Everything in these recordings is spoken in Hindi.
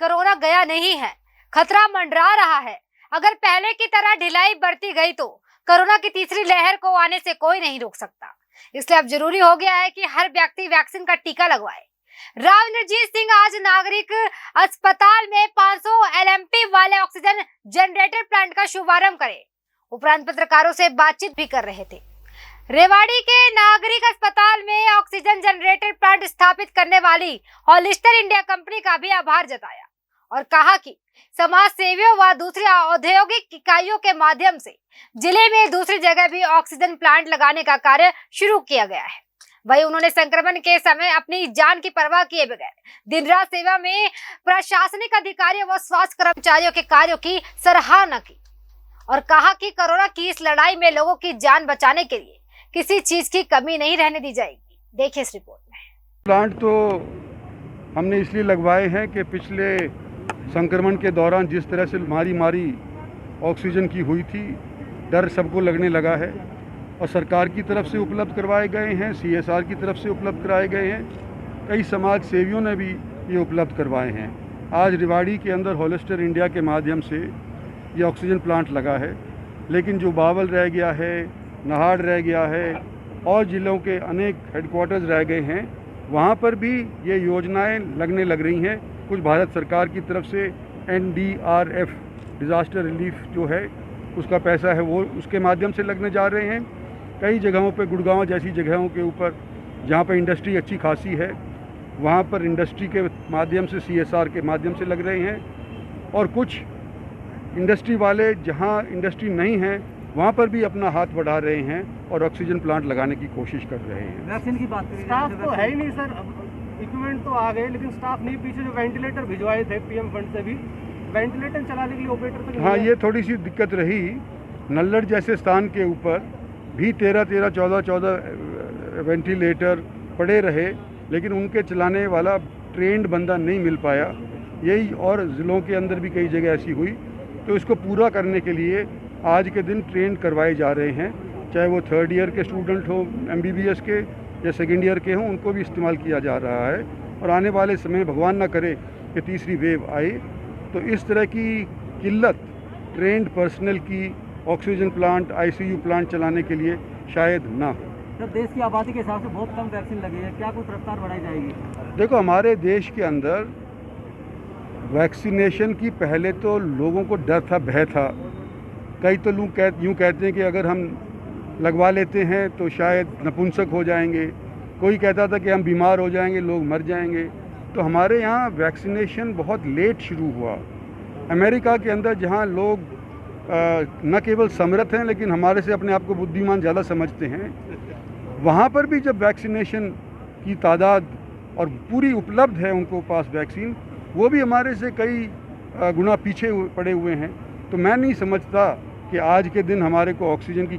कोरोना गया नहीं है, खतरा मंडरा रहा है। अगर पहले की तरह ढिलाई बरती गई तो कोरोना की तीसरी लहर को आने से कोई नहीं रोक सकता। इसलिए अब जरूरी हो गया है कि हर व्यक्ति वैक्सीन का टीका लगवाए। राव इंद्रजीत सिंह आज नागरिक अस्पताल में 500 LMP वाले ऑक्सीजन जनरेटर प्लांट का शुभारंभ करे, उपरांत पत्रकारों से बातचीत भी कर रहे थे। रेवाड़ी के नागरिक अस्पताल में ऑक्सीजन जनरेटर प्लांट स्थापित करने वाली हॉलिस्टर इंडिया कंपनी का भी आभार जताया और कहा कि समाज सेवियों व दूसरी औद्योगिक इकाइयों के माध्यम से जिले में दूसरी जगह भी ऑक्सीजन प्लांट लगाने का कार्य शुरू किया गया है। वहीं उन्होंने संक्रमण के समय अपनी जान की परवाह किए बगैर दिन रात सेवा में प्रशासनिक अधिकारियों व स्वास्थ्य कर्मचारियों के कार्यों की सराहना की और कहा कि कोरोना की इस लड़ाई में लोगों की जान बचाने के लिए किसी चीज की कमी नहीं रहने दी जाएगी। देखिए इस रिपोर्ट में। प्लांट तो हमने इसलिए लगवाए हैं कि पिछले संक्रमण के दौरान जिस तरह से मारी ऑक्सीजन की हुई थी, डर सबको लगने लगा है और सरकार की तरफ से उपलब्ध करवाए गए हैं, CSR की तरफ से उपलब्ध कराए गए हैं, कई समाज सेवियों ने भी ये उपलब्ध करवाए हैं। आज रेवाड़ी के अंदर हॉलिस्टर इंडिया के माध्यम से ये ऑक्सीजन प्लांट लगा है, लेकिन जो बावल रह गया है, नाहड़ रह गया है और ज़िलों के अनेक हेडक्वार्टर्स रह गए हैं, वहाँ पर भी ये योजनाएं लगने लग रही हैं। कुछ भारत सरकार की तरफ से NDRF डिज़ास्टर रिलीफ जो है उसका पैसा है वो उसके माध्यम से लगने जा रहे हैं। कई जगहों पे गुड़गांव जैसी जगहों के ऊपर जहाँ पर इंडस्ट्री अच्छी खासी है वहाँ पर इंडस्ट्री के माध्यम से CSR के माध्यम से लग रहे हैं और कुछ इंडस्ट्री वाले जहाँ इंडस्ट्री नहीं है वहाँ पर भी अपना हाथ बढ़ा रहे हैं और ऑक्सीजन प्लांट लगाने की कोशिश कर रहे हैं। वैक्सीन की बात करें, स्टाफ तो है ही नहीं सर, इक्विपमेंट तो आ गए लेकिन स्टाफ नहीं। पीछे जो वेंटिलेटर भिजवाए थे PM फंड से भी, वेंटिलेटर चलाने के लिए ऑपरेटर तक हाँ, ये थोड़ी सी दिक्कत रही। नल्लड़ जैसे स्थान के ऊपर भी 13 14 वेंटिलेटर पड़े रहे, लेकिन उनके चलाने वाला ट्रेंड बंदा नहीं मिल पाया। यही और ज़िलों के अंदर भी कई जगह ऐसी हुई, तो इसको पूरा करने के लिए आज के दिन ट्रेन करवाए जा रहे हैं, चाहे वो 3rd ईयर के स्टूडेंट हो MBBS के या 2nd ईयर के हों, उनको भी इस्तेमाल किया जा रहा है। और आने वाले समय भगवान ना करे कि तीसरी वेव आए तो इस तरह की किल्लत ट्रेंड पर्सनल की ऑक्सीजन प्लांट ICU प्लांट चलाने के लिए शायद ना हो। जब देश की आबादी के हिसाब से बहुत कम वैक्सीन लगी है, क्या कोई रफ्तार बढ़ाई जाएगी? देखो, हमारे देश के अंदर वैक्सीनेशन की पहले तो लोगों को डर था, भय था। कई तो लोग यूँ कहते हैं कि अगर हम लगवा लेते हैं तो शायद नपुंसक हो जाएंगे, कोई कहता था कि हम बीमार हो जाएंगे, लोग मर जाएंगे। तो हमारे यहाँ वैक्सीनेशन बहुत लेट शुरू हुआ। अमेरिका के अंदर जहाँ लोग न केवल समर्थ हैं लेकिन हमारे से अपने आप को बुद्धिमान ज़्यादा समझते हैं, वहाँ पर भी जब वैक्सीनेशन की तादाद और पूरी उपलब्ध है उनको पास वैक्सीन, वो भी हमारे से कई गुना पीछे पड़े हुए हैं। तो मैं नहीं समझता कि आज के दिन हमारे को ऑक्सीजन की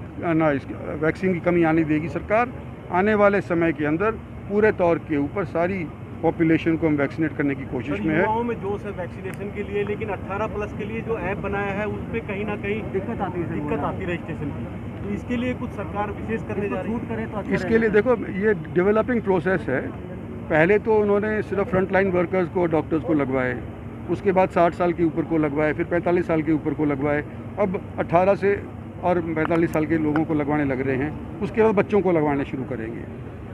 वैक्सीन की कमी आने देगी सरकार। आने वाले समय के अंदर पूरे तौर के ऊपर सारी पॉपुलेशन को हम वैक्सीनेट करने की कोशिश में है। युवाओं में जोश है वैक्सीनेशन के लिए, लेकिन 18+ के लिए जो ऐप बनाया है उस पर कहीं ना कहीं दिक्कत आती है रजिस्ट्रेशन की। तो इसके लिए कुछ सरकार विशेष करने जा रही है तो इसके लिए देखो, ये डेवलपिंग प्रोसेस है। पहले तो उन्होंने सिर्फ फ्रंटलाइन वर्कर्स को, डॉक्टर्स को लगवाए, उसके बाद 60 साल के ऊपर को लगवाए, फिर 45 साल के ऊपर को लगवाए, अब 18 से और 45 साल के लोगों को लगवाने लग रहे हैं। उसके बाद बच्चों को लगवाने शुरू करेंगे।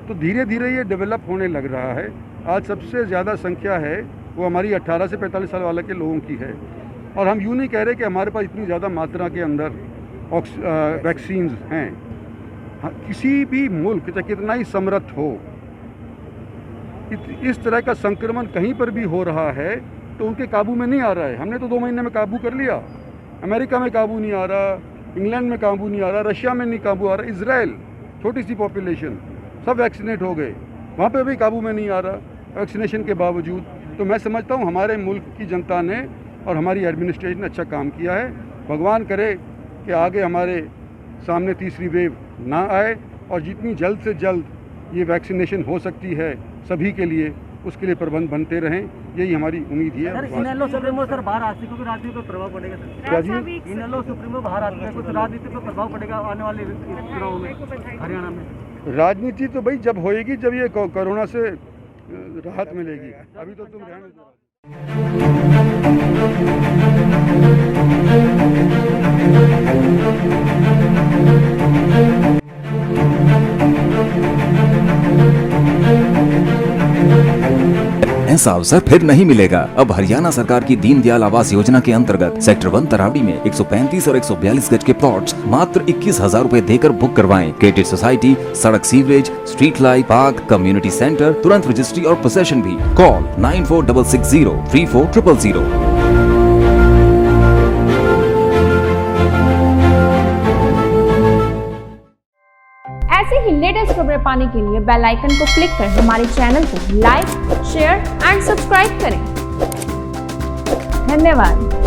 तो धीरे धीरे ये डेवलप होने लग रहा है। आज सबसे ज़्यादा संख्या है वो हमारी 18 से 45 साल वाले के लोगों की है। और हम यूँ नहीं कह रहे कि हमारे पास इतनी ज़्यादा मात्रा के अंदर वैक्सीन्स हैं। किसी भी मुल्क चाहे कितना ही समृद्ध हो, इस तरह का संक्रमण कहीं पर भी हो रहा है तो उनके काबू में नहीं आ रहा है। हमने तो 2 महीने में काबू कर लिया। अमेरिका में काबू नहीं आ रहा, इंग्लैंड में काबू नहीं आ रहा, रशिया में नहीं काबू आ रहा, इजराइल छोटी सी पॉपुलेशन सब वैक्सीनेट हो गए, वहाँ पे भी काबू में नहीं आ रहा वैक्सीनेशन के बावजूद। तो मैं समझता हूँ हमारे मुल्क की जनता ने और हमारी एडमिनिस्ट्रेशन ने अच्छा काम किया है। भगवान करे कि आगे हमारे सामने तीसरी वेव ना आए और जितनी जल्द से जल्द ये वैक्सीनेशन हो सकती है सभी के लिए, उसके लिए प्रबंध बनते रहें, यही हमारी उम्मीद है। सर, इनेलो सुप्रीमो सर बाहर आती है, राजनीति पर प्रभाव पड़ेगा सर? क्या जी? इनेलो सुप्रीमो बाहर आती है, कुछ राजनीति पर प्रभाव पड़ेगा आने वाले चुनाव में हरियाणा में? राजनीति तो भाई जब होएगी जब ये कोरोना से राहत मिलेगी। अभी तो तुम रहने दो। ऐसा अवसर फिर नहीं मिलेगा। अब हरियाणा सरकार की दीनदयाल आवास योजना के अंतर्गत सेक्टर 1 तरावड़ी में 135 और 142 गज के प्लॉट्स मात्र 21,000 रुपए देकर बुक करवाएं। क्रेडिट सोसाइटी, सड़क, sewerage, street light, park, community centre, तुरंत रजिस्ट्री और पोसेशन भी। कॉल 9466034000। ऐसे ही लेटेस्ट खबरें पाने के लिए बेल आइकन को क्लिक कर हमारे चैनल को लाइक, शेयर एंड सब्सक्राइब करें। धन्यवाद।